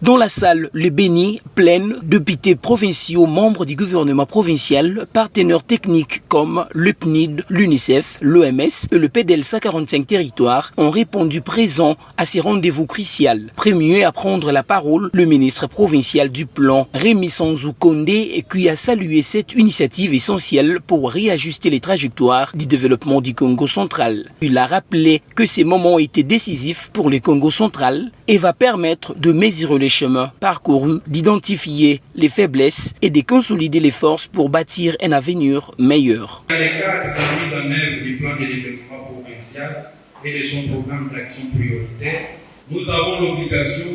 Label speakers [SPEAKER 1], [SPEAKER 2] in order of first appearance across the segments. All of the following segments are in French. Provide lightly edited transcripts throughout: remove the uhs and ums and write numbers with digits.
[SPEAKER 1] Dans la salle, le Béni, pleine, députés provinciaux, membres du gouvernement provincial, partenaires techniques comme le PNID, l'UNICEF, l'OMS et le PDLSA 45 territoires ont répondu présents à ces rendez-vous cruciaux. Premier à prendre la parole, le ministre provincial du plan, Rémi Sanzou Kondé, qui a salué cette initiative essentielle pour réajuster les trajectoires du développement du Congo central. Il a rappelé que ces moments étaient décisifs pour le Congo central et va permettre de mesurer les chemins parcourus, d'identifier les faiblesses et de consolider les forces pour bâtir un avenir meilleur.
[SPEAKER 2] Dans le cadre de la mise en œuvre du plan de développement provincial et de son programme d'action prioritaire, nous avons l'obligation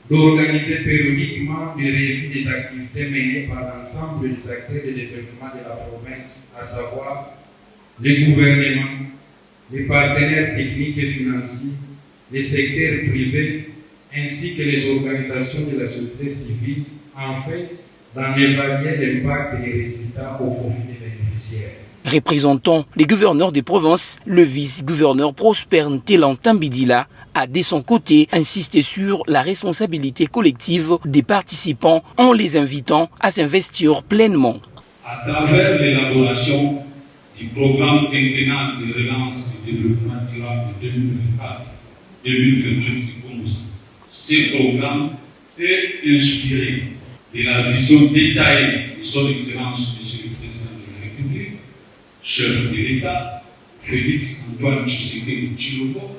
[SPEAKER 2] d'organiser périodiquement des revues des activités menées par l'ensemble des acteurs de développement de la province, à savoir les gouvernements, les partenaires techniques et financiers, les secteurs privés, ainsi que les organisations de la société civile, afin d'en évaluer l'impact et les résultats au profit des bénéficiaires.
[SPEAKER 1] Représentant les gouverneurs des provinces, le vice-gouverneur Prosper Ntelan Tambidila a de son côté insisté sur la responsabilité collective des participants en les invitant à s'investir pleinement.
[SPEAKER 3] À travers l'élaboration du programme quinquennal de relance du développement durable de 2024-2028 du Congo, ce programme est inspiré de la vision détaillée de son Excellence Monsieur le Président de la République, chef de l'État, Félix Antoine Tshisekedi Tshilombo,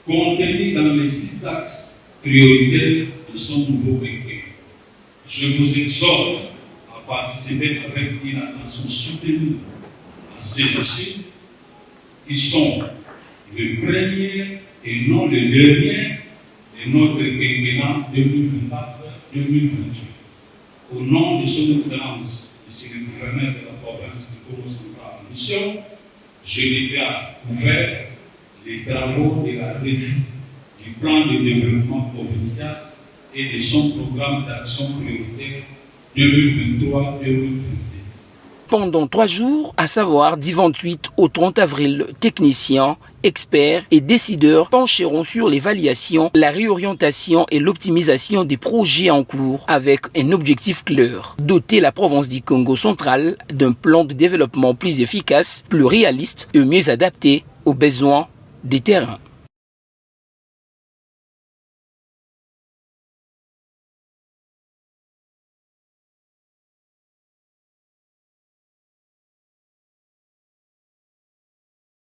[SPEAKER 3] contenu dans les 6 axes prioritaires de son nouveau quinquennat. Je vous exhorte à participer avec une attention soutenue à ces exercices qui sont le premier et non le dernier de notre quinquennat 2024-2028. Au nom de son Excellence, Monsieur le gouverneur de la province du Congo central en mission, je déclare ouvert les travaux de la revue du plan de développement provincial et de son programme d'action prioritaire 2023-2026.
[SPEAKER 1] Pendant 3 jours, à savoir du 28 au 30 avril, techniciens, experts et décideurs pencheront sur l'évaluation, la réorientation et l'optimisation des projets en cours avec un objectif clair: doter la province du Congo central d'un plan de développement plus efficace, plus réaliste et mieux adapté aux besoins des terrains.